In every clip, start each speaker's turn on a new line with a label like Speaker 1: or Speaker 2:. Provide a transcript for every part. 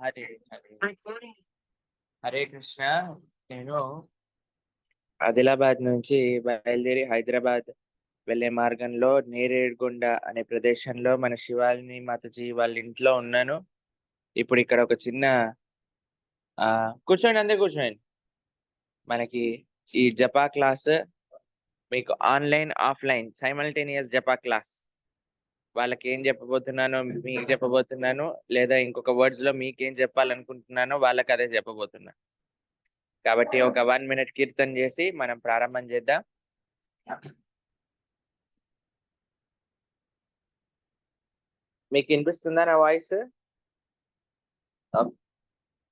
Speaker 1: హరే హరే హరే కృష్ణ. నేను ఆదిలాబాద్ నుంచి బయలుదేరి హైదరాబాద్ వెళ్లే మార్గంలో నేరేడుగొండ అనే ప్రదేశంలో మన శివాలిని మాతాజీ వాళ్ళ ఇంట్లో ఉన్నాను. ఇప్పుడు ఇక్కడ ఒక చిన్న కూర్చోండి, అందరు కూర్చోండి. మనకి ఈ జపా క్లాస్ మీకు online offline simultaneous japa class. వాళ్ళకి ఏం చెప్పబోతున్నానో మీకు చెప్పబోతున్నాను, లేదా ఇంకొక వర్డ్స్ లో మీకేం చెప్పాలనుకుంటున్నానో వాళ్ళకి అదే చెప్పబోతున్నాను. కాబట్టి ఒక 1 minute కీర్తన చేసి మనం ప్రారంభం చేద్దాం. మీకు వినిపిస్తుందా నా వాయిస్?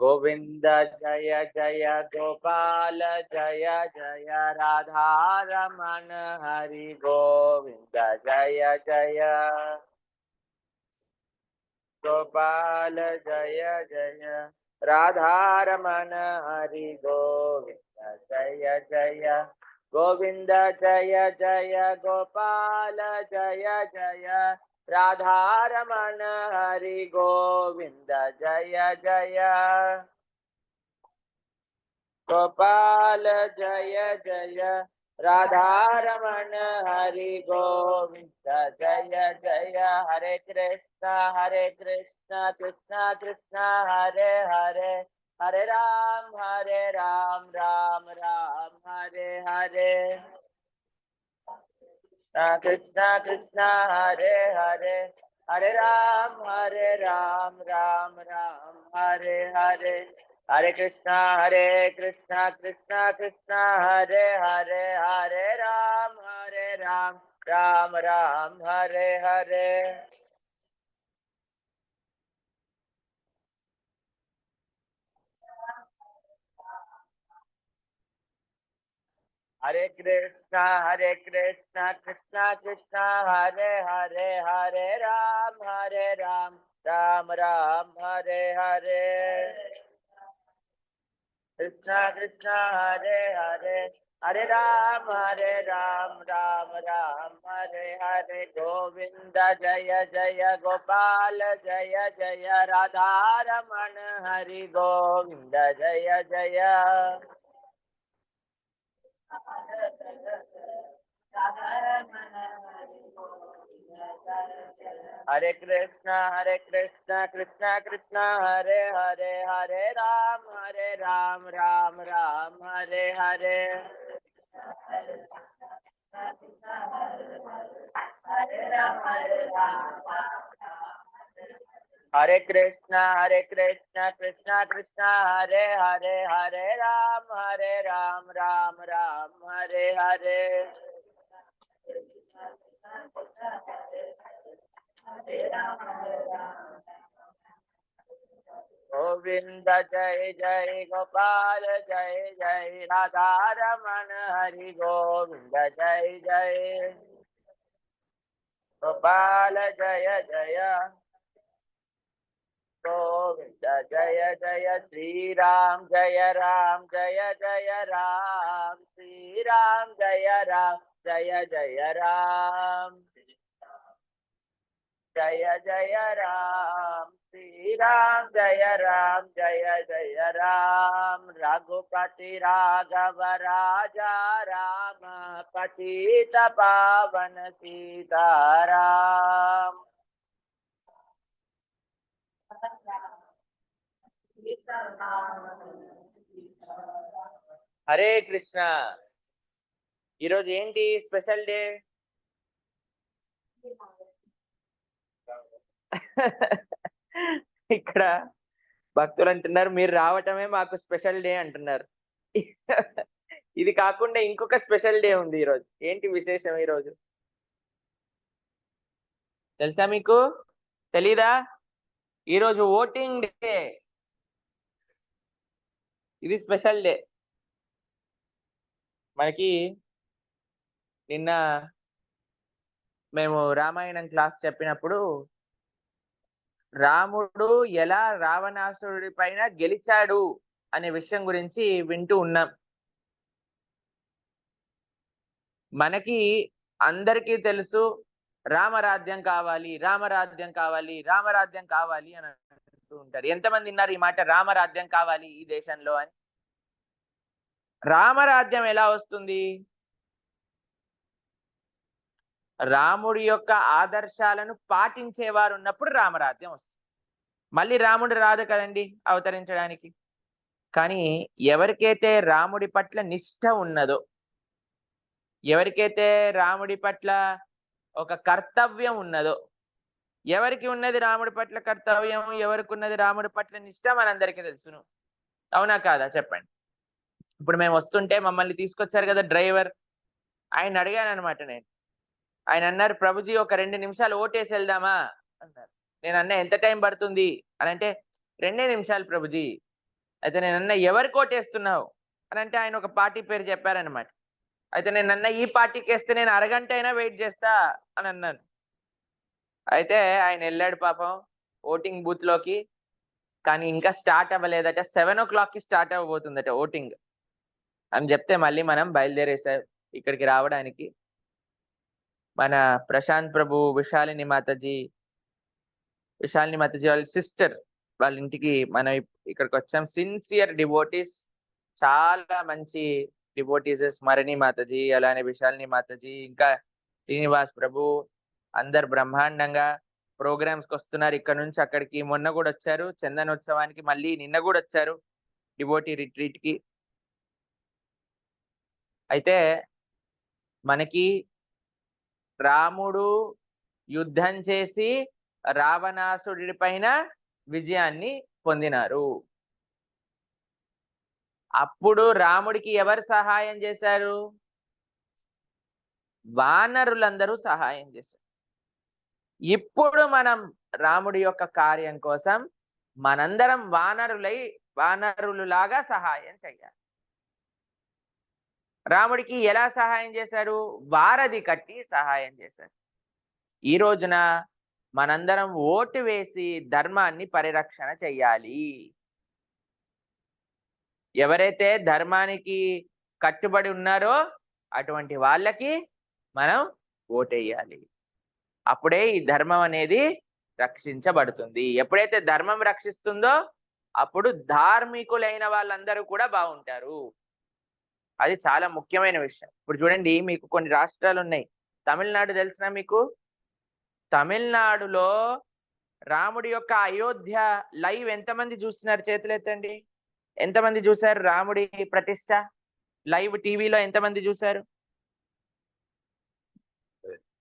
Speaker 1: గోవింద జయ జయ గోపాల జయ జయ రాధారమణ హరి గోవింద జయ జయ గోపాల జయ జయ రాధారమణ హరి గోవింద జయ జయ గోవింద జయ జయ గోపాల జయ జయ రాధారమణ హరి గోవింద జయ జయ గోపాల జయ జయ రాధారమణ హరి గోవింద జయ జయ. హరే కృష్ణ కృష్ణ కృష్ణ హరే హరే, హరే రామ రామ రామ హరే హరే. కృష్ణ కృష్ణ హరే హరే, హరే రామ రామ రామ హరే హరే. హరే కృష్ణ కృష్ణ కృష్ణ హరే హరే, హరే రామ రామ రామ హరే హరే. हरे कृष्णा कृष्णा कृष्णा हरे हरे, हरे राम राम राम हरे हरे. कृष्णा कृष्णा हरे हरे, हरे राम राम राम हरे हरे. गोविंद जय जय गोपाल जय जय राधारमण हरि गोविंद जय जय. हरे कृष्णा कृष्णा कृष्णा हरे हरे, हरे राम राम राम हरे हरे. हरे कृष्णा कृष्णा कृष्णा हरे हरे, हरे राम राम राम हरे हरे. गोविंद जय जय गोपाल जय जय राधारमण हरि गोविंद जय जय गोपाल जय जय गोविंद जय जय. श्री राम जय राम जय जय राम, श्री राम जय जय राम, जय जय राम. श्री राम जय जय राम. रघुपति राघव राजा राम, पतित पावन सीताराम. హరే కృష్ణ. ఈరోజు ఏంటి స్పెషల్ డే? ఇక్కడ భక్తులు అంటున్నారు మీరు రావటమే మాకు స్పెషల్ డే అంటున్నారు. ఇది కాకుండా ఇంకొక స్పెషల్ డే ఉంది ఈరోజు. ఏంటి విశేషం ఈరోజు తెలుసా మీకు? తెలీదా? ఈరోజు ఓటింగ్ డే. ఇది స్పెషల్ డే. మనకి నిన్న మేము రామాయణం క్లాస్ చెప్పినప్పుడు రాముడు ఎలా రావణాసురుడి పైన గెలిచాడు అనే విషయం గురించి వింటూ ఉన్నాం. మనకి అందరికీ తెలుసు రామరాజ్యం కావాలి, రామరాజ్యం కావాలి, రామరాజ్యం కావాలి అని. చెప్తూ ఉంటారు. ఎంతమంది విన్నారు ఈ మాట, రామరాజ్యం కావాలి ఈ దేశంలో అని? రామరాజ్యం ఎలా వస్తుంది? రాముడి యొక్క ఆదర్శాలను పాటించేవారు ఉన్నప్పుడు రామరాజ్యం వస్తుంది. మళ్ళీ రాముడు రాదు కదండి అవతరించడానికి. కానీ ఎవరికైతే రాముడి పట్ల నిష్ఠ ఉన్నదో, ఎవరికైతే రాముడి పట్ల ఒక కర్తవ్యం ఉన్నదో, ఎవరికి ఉన్నది రాముడి పట్ల కర్తవ్యం, ఎవరికి ఉన్నది రాముడి పట్ల నిష్ఠ మనందరికీ తెలుసును. అవునా కాదా చెప్పండి? ఇప్పుడు మేము వస్తుంటే మమ్మల్ని తీసుకొచ్చారు కదా డ్రైవర్, ఆయన అడిగాను అనమాట నేను. ఆయన అన్నారు, ప్రభుజీ ఒక 2 నిమిషాలు ఓటేసి వెళ్దామా అన్నారు. నేను అన్నా ఎంత టైం పడుతుంది అని అంటే, 2 నిమిషాలు ప్రభుజీ. అయితే నేను అన్నా ఎవరికి ఓటేస్తున్నావు అని అంటే ఆయన ఒక పార్టీ పేరు చెప్పారనమాట. అయితే నేను అన్నా ఈ పార్టీకి వేస్తే నేను అరగంట అయినా వెయిట్ చేస్తా అని అన్నాను. అయితే ఆయన వెళ్ళాడు పాపం ఓటింగ్ బూత్ లోకి. కానీ ఇంకా స్టార్ట్ అవ్వలేదట. 7:00కి స్టార్ట్ అవ్వబోతుందట ఓటింగ్ అని చెప్తే మళ్ళీ మనం బయలుదేరేసాం ఇక్కడికి రావడానికి. మన ప్రశాంత్ ప్రభు విశాలిని మాతాజీ వాళ్ళ సిస్టర్ వాళ్ళ ఇంటికి మనం ఇక్కడికి వచ్చాం. సిన్సియర్ డివోటీస్, చాలా మంచి డివోటీస్, స్మరణి మాతాజీ, అలానే విశాలిని మాతాజీ, ఇంకా శ్రీనివాస్ ప్రభు, అందరు బ్రహ్మాండంగా ప్రోగ్రామ్స్ కి వస్తున్నారు. ఇక్కడ నుంచి అక్కడికి మొన్న కూడా వచ్చారు చందనోత్సవానికి, మళ్ళీ నిన్న కూడా వచ్చారు డివోటీ రిట్రీట్ కి. అయితే మనకి రాముడు యుద్ధం చేసి రావణాసుడి పైన విజయాన్ని పొందినారు. అప్పుడు రాముడికి ఎవరు సహాయం చేశారు? వానరులందరూ సహాయం చేశారు. ఇప్పుడు మనం రాముడి యొక్క కార్యం కోసం మనందరం వానరులులాగా సహాయం చేయాలి. రాముడికి ఎలా సహాయం చేశారు? వారధి కట్టి సహాయం చేశారు. ఈ రోజున మనందరం ఓటు వేసి ధర్మాన్ని పరిరక్షణ చెయ్యాలి. ఎవరైతే ధర్మానికి కట్టుబడి ఉన్నారో అటువంటి వాళ్ళకి మనం ఓటేయాలి. అప్పుడే ఈ ధర్మం అనేది రక్షించబడుతుంది. ఎప్పుడైతే ధర్మం రక్షిస్తుందో అప్పుడు ధార్మికులైన వాళ్ళందరూ కూడా బాగుంటారు. అది చాలా ముఖ్యమైన విషయం. ఇప్పుడు చూడండి, మీకు కొన్ని రాష్ట్రాలు ఉన్నాయి. తమిళనాడు తెలిసిన మీకు? తమిళనాడులో రాముడి యొక్క అయోధ్య లైవ్ ఎంతమంది చూస్తున్నారు? చేతులు ఎత్తండి. ఎంతమంది చూశారు రాముడి ప్రతిష్ట లైవ్ టీవీలో? ఎంతమంది చూశారు?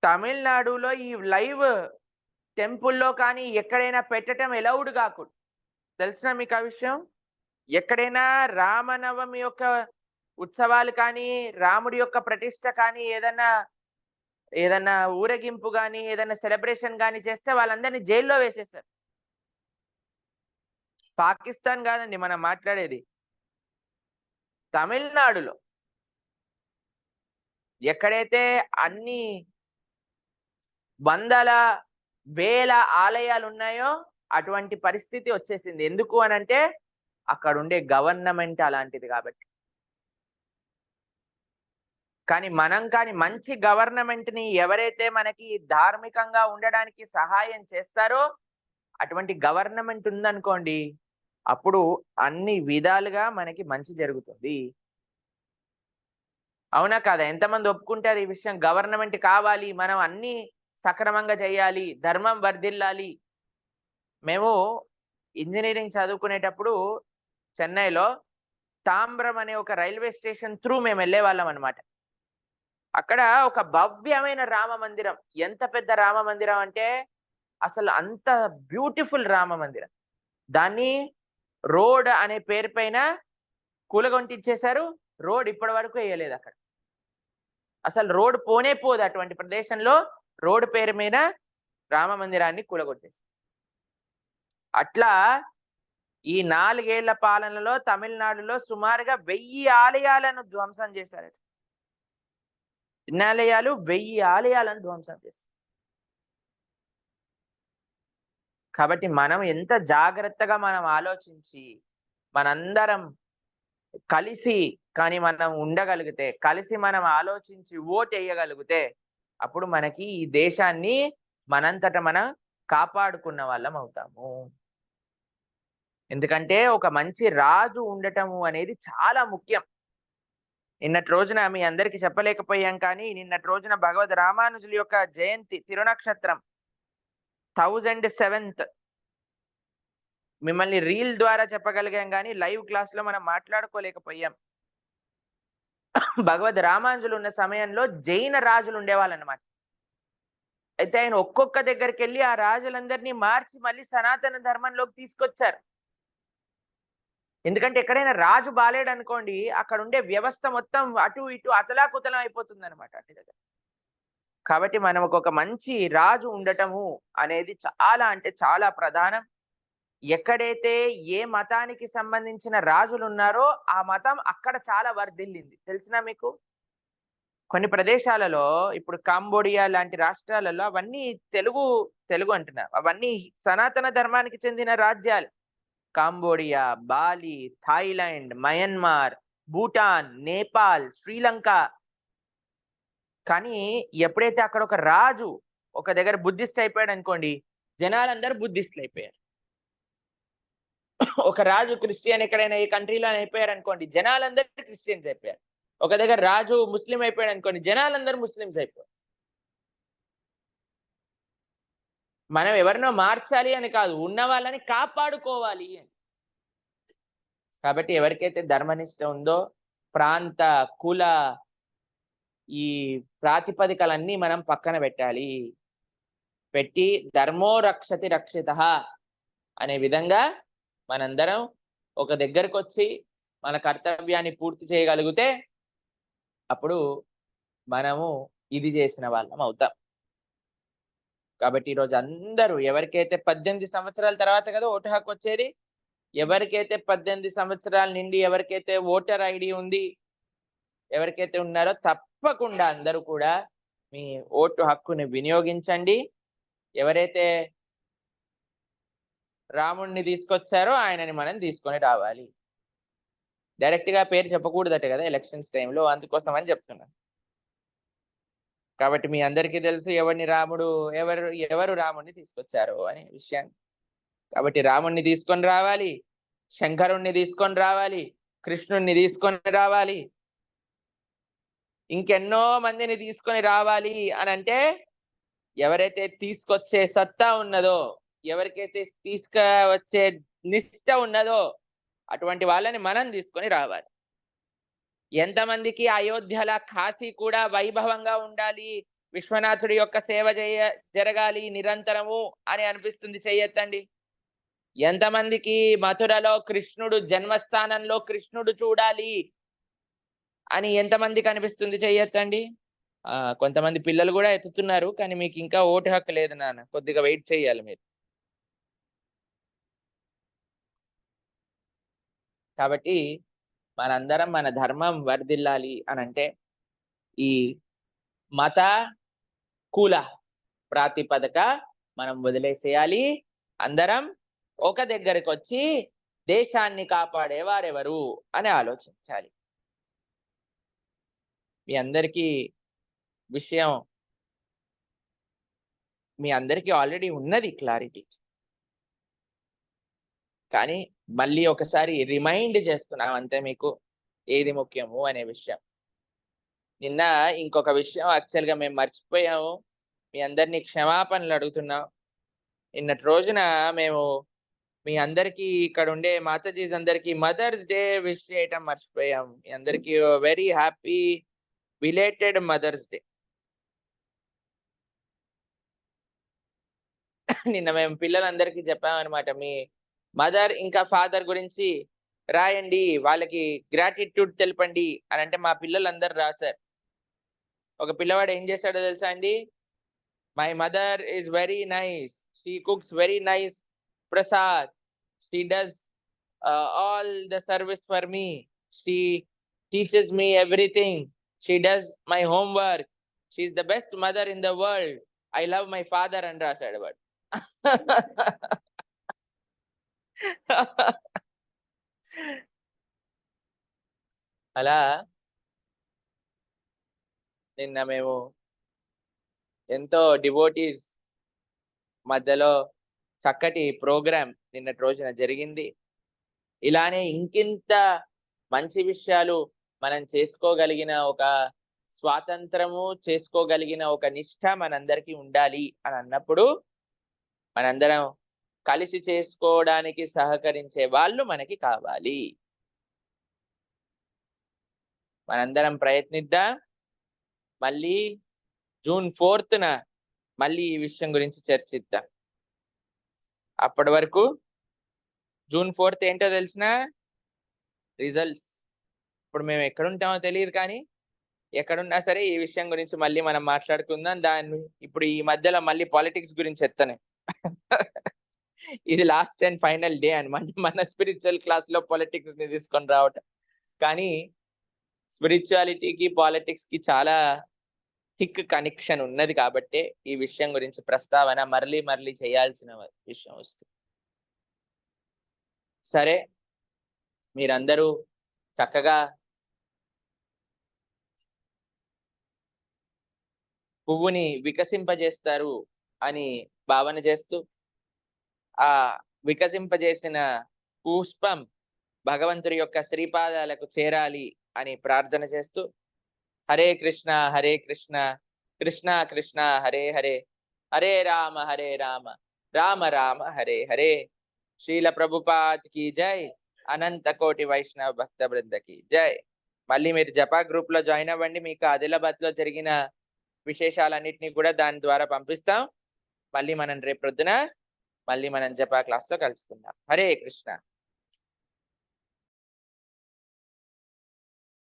Speaker 1: తమిళనాడులో ఈ లైవ్ టెంపుల్లో కానీ ఎక్కడైనా పెట్టడం ఎలౌడ్ కాకూడదు. తెలిసిన మీకు ఆ విషయం? ఎక్కడైనా రామనవమి యొక్క ఉత్సవాలు కానీ, రాముడి యొక్క ప్రతిష్ట కానీ, ఏదన్నా ఊరేగింపు కానీ, ఏదైనా సెలబ్రేషన్ కానీ చేస్తే వాళ్ళందరినీ జైల్లో వేసేస్తారు. పాకిస్తాన్ కాదండి మనం మాట్లాడేది, తమిళనాడులో ఎక్కడైతే అన్ని వందల వేల ఆలయాలు ఉన్నాయో అటువంటి పరిస్థితి వచ్చేసింది. ఎందుకు అనంటే అక్కడ ఉండే గవర్నమెంట్ అలాంటిది కాబట్టి. కానీ మనం కానీ మంచి గవర్నమెంట్ ని ఎవరైతే మనకి ధార్మికంగా ఉండడానికి సహాయం చేస్తారో అటువంటి గవర్నమెంట్ ఉందనుకోండి, అప్పుడు అన్ని విధాలుగా మనకి మంచి జరుగుతుంది. అవునా కాదా? ఎంతమంది ఒప్పుకుంటారు ఈ విషయం? గవర్నమెంట్ కావాలి, మనం అన్ని సక్రమంగా చేయాలి, ధర్మం వర్ధిల్లాలి. మేము ఇంజనీరింగ్ చదువుకునేటప్పుడు చెన్నైలో తాంబ్రం అనే ఒక రైల్వే స్టేషన్ త్రూ మేము వెళ్ళే వాళ్ళం అనమాట. అక్కడ ఒక భవ్యమైన రామ మందిరం. ఎంత పెద్ద రామ మందిరం అంటే అసలు అంత బ్యూటిఫుల్ రామ మందిరం. దాన్ని రోడ్ అనే పేరు పైన కూలగొంటిచ్చేశారు. రోడ్ ఇప్పటి వరకు వేయలేదు అక్కడ. అసలు రోడ్ పోనే పోదు అటువంటి ప్రదేశంలో. రోడ్ పేరు మీద రామ మందిరాన్ని కూలగొట్టేశారు. అట్లా ఈ 4 ఏళ్ల పాలనలో తమిళనాడులో సుమారుగా 1000 ఆలయాలను ధ్వంసం చేశారట. ఎన్ని ఆలయాలు? 1000 ఆలయాలను ధ్వంసం చేశారు. కాబట్టి మనం ఎంత జాగ్రత్తగా మనం ఆలోచించి మనందరం కలిసి కానీ మనం ఉండగలిగితే, కలిసి మనం ఆలోచించి ఓటు వేయగలిగితే అప్పుడు మనకి ఈ దేశాన్ని మనంతట మనం కాపాడుకున్న వాళ్ళం అవుతాము. ఎందుకంటే ఒక మంచి రాజు ఉండటము అనేది చాలా ముఖ్యం. నిన్నటి రోజున మీ అందరికి చెప్పలేకపోయాం కానీ, నిన్నటి రోజున భగవద్ రామానుజుల యొక్క జయంతి తిరునక్షత్రం 1007th. మిమ్మల్ని రీల్ ద్వారా చెప్పగలిగాం గానీ, లైవ్ క్లాస్‌లో మనం మాట్లాడుకోలేకపోయాం. భగవద్ రామానుజులు ఉన్న సమయంలో జైన రాజులు ఉండేవాళ్ళన్నమాట. అయితే ఆయన ఒక్కొక్క దగ్గరికెళ్ళి ఆ రాజులందరినీ మార్చి మళ్ళీ సనాతన ధర్మంలోకి తీసుకొచ్చారు. ఎందుకంటే ఎక్కడైనా రాజు బాలేడనుకోండి, అక్కడుండే వ్యవస్థ మొత్తం అటు ఇటు అతలాకుతలం అయిపోతుందన్నమాట అన్ని దగ్గర. కాబట్టి మనకు ఒక మంచి రాజు ఉండటము అనేది చాలా అంటే చాలా ప్రధానం. ఎక్కడైతే ఏ మతానికి సంబంధించిన రాజులున్నారో, ఆ మతం అక్కడ చాలా వర్ధిల్లింది. తెలిసినా మీకు? కొన్ని ప్రదేశాలలో ఇప్పుడు కాంబోడియా లాంటి రాష్ట్రాలలో అవన్నీ తెలుగు తెలుగు అంటున్నా. అవన్నీ సనాతన ధర్మానికి చెందిన రాజ్యాలు. Cambodia, Bali, Thailand, Myanmar, Bhutan, Nepal, Sri Lanka. కానీ ఎప్పుడైతే అక్కడ ఒక రాజు ఒక దగ్గర బుద్ధిస్ట్ అయిపోయాడనుకోండి, జనాలందరూ బుద్ధిస్టులయిపోయారు. ఒక రాజు క్రిస్టియన్ ఎక్కడైనా ఏ కంట్రీలో అయిపోయారనుకోండి, జనాలందరూ క్రిస్టియన్స్ అయిపోయారు. ఒక దగ్గర రాజు ముస్లిం అయిపోయాడనుకోండి, జనాలందరూ ముస్లిమ్స్ అయిపోయారు. మనం ఎవరినో మార్చాలి అని కాదు, ఉన్న వాళ్ళని కాపాడుకోవాలి అని. కాబట్టి ఎవరికైతే ధర్మనిష్ట ఉందో, ప్రాంత, కుల ఈ ప్రాతిపదికలన్నీ మనం పక్కన పెట్టాలి. పెట్టి ధర్మో రక్షతి రక్షితః అనే విధంగా మనందరం ఒక దగ్గరకొచ్చి మన కర్తవ్యాన్ని పూర్తి చేయగలిగితే అప్పుడు మనము ఇది చేసిన వాళ్ళం అవుతాం. కాబట్టి ఈరోజు అందరూ ఎవరికైతే 18 సంవత్సరాల తర్వాత కదా ఓటు హక్కు వచ్చేది, ఎవరికైతే 18 సంవత్సరాల నుండి ఎవరికైతే ఓటర్ ఐడి ఉంది, ఎవరికైతే ఉన్నారో తప్పకుండా అందరూ కూడా మీ ఓటు హక్కుని వినియోగించండి. ఎవరైతే రాముడిని తీసుకొచ్చారో ఆయనని మనం తీసుకొని రావాలి. డైరెక్ట్ గా పేరు చెప్పకూడదట కదా ఎలక్షన్స్ టైంలో, అందుకోసం అని చెప్తున్నాను. కాబట్టి మీ అందరికీ తెలుసు ఎవరు రాముడిని తీసుకొచ్చారు అనే విషయాన్ని. కాబట్టి రాముడిని తీసుకొని రావాలి, శంకరుణ్ణి తీసుకొని రావాలి, కృష్ణుణ్ణి తీసుకొని రావాలి, ఇంకెన్నో మందిని తీసుకొని రావాలి అని అంటే ఎవరైతే తీసుకొచ్చే సత్తా ఉన్నదో, ఎవరికైతే తీసుకువచ్చే నిష్ట ఉన్నదో అటువంటి వాళ్ళని మనం తీసుకొని రావాలి. ఎంతమందికి అయోధ్యల కాశీ కూడా వైభవంగా ఉండాలి, విశ్వనాథుడి యొక్క సేవ జరగాలి నిరంతరము అని అనిపిస్తుంది? చెయ్యొద్దండి. ఎంతమందికి మథురలో కృష్ణుడు జన్మస్థానంలో కృష్ణుడు చూడాలి అని ఎంతమందికి అనిపిస్తుంది? చెయ్యొద్దండి. కొంతమంది పిల్లలు కూడా ఎత్తుతున్నారు, కానీ మీకు ఇంకా ఓటు హక్కు లేదు నాన్న, కొద్దిగా వెయిట్ చేయాలి మీరు. కాబట్టి మనందరం మన ధర్మం వర్ధిల్లాలి అనంటే ఈ మత కుల ప్రాతిపదిక మనం వదిలేసేయాలి. అందరం ఒక దగ్గరికి వచ్చి దేశాన్ని కాపాడేవారెవరు అని ఆలోచించాలి. మీ అందరికీ విషయం మీ అందరికీ ఆల్రెడీ ఉన్నది క్లారిటీ. కానీ మళ్ళీ ఒకసారి రిమైండ్ చేస్తున్నాం అంతే మీకు ఏది ముఖ్యము అనే విషయం. నిన్న ఇంకొక విషయం యాక్చువల్‌గా మేము మర్చిపోయాము. మీ అందరిని క్షమాపణలు అడుగుతున్నాం. నిన్నటి రోజున మేము మీ అందరికీ ఇక్కడ ఉండే మాతాజీస్ అందరికీ మదర్స్ డే విష్ చేయటం మర్చిపోయాం. మీ అందరికీ very happy belated mother's day. నిన్న మేము పిల్లలందరికీ చెప్పామన్నమాట. మీ మదర్ ఇంకా ఫాదర్ గురించి రాయండి, వాళ్ళకి గ్రాటిట్యూడ్ తెలపండి అని అంటే మా పిల్లలందరూ రాశారు. ఒక పిల్లవాడు ఏం చేశాడో తెలుసా అండి? My mother is very nice. She cooks very nice Prasad. She does all the service for me. She teaches me everything. She does my homework. She is the best mother in the world. I love my father అని రాశాడు వాడు. అలా నిన్న మేము ఎంతో devotees మధ్యలో చక్కటి programme నిన్నటి రోజున జరిగింది. ఇలానే ఇంకింత మంచి విషయాలు మనం చేసుకోగలిగిన ఒక స్వాతంత్రము, చేసుకోగలిగిన ఒక నిష్ఠ మనందరికీ ఉండాలి అని అన్నప్పుడు మనందరం కలిసి చేసుకోవడానికి సహకరించే వాళ్ళు మనకి కావాలి. మనందరం ప్రయత్నిద్దాం. మళ్ళీ జూన్ 4న మళ్ళీ ఈ విషయం గురించి చర్చిద్దాం. అప్పటి వరకు జూన్ 4 ఏంటో తెలిసిన రిజల్ట్స్. ఇప్పుడు మేము ఎక్కడుంటామో తెలియదు కానీ ఎక్కడున్నా సరే ఈ విషయం గురించి మళ్ళీ మనం మాట్లాడుకుందాం. ఇప్పుడు ఈ మధ్యలో మళ్ళీ పాలిటిక్స్ గురించి ఎత్తనే. ఇది లాస్ట్ అండ్ ఫైనల్ డే అన్నమాట. మన స్పిరిచువల్ క్లాస్‌లో పాలిటిక్స్‌ని తీసుకొని రావటం. కానీ స్పిరిచువాలిటీకి, పాలిటిక్స్‌కి చాలా థిక్ కనెక్షన్ ఉన్నది కాబట్టే ఈ విషయం గురించి ప్రస్తావన మరలి మరలి చేయాల్సిన విషయం వస్తుంది. సరే, మీరందరూ చక్కగా పువ్వుని వికసింపజేస్తారు అని భావన చేస్తూ, ఆ వికసింపజేసిన పుష్పం భగవంతుడి యొక్క శ్రీపాదాలకు చేరాలి అని ప్రార్థన చేస్తూ, హరే కృష్ణ హరే కృష్ణ కృష్ణ కృష్ణ హరే హరే హరే రామ రామ రామ హరే హరే. శ్రీల ప్రభుపాద్ కి జై. అనంత కోటి వైష్ణవ భక్త బృందకి జై. మళ్ళీ మీరు జపా గ్రూప్ లో జాయిన్ అవ్వండి. మీకు ఆదిలాబాద్ లో జరిగిన విశేషాలన్నింటినీ కూడా దాని ద్వారా పంపిస్తాం. మళ్ళీ మనం రేపు ప్రొద్దున మళ్ళీ మనం జపా క్లాస్ లో కలుసుకుందాం. హరే కృష్ణ.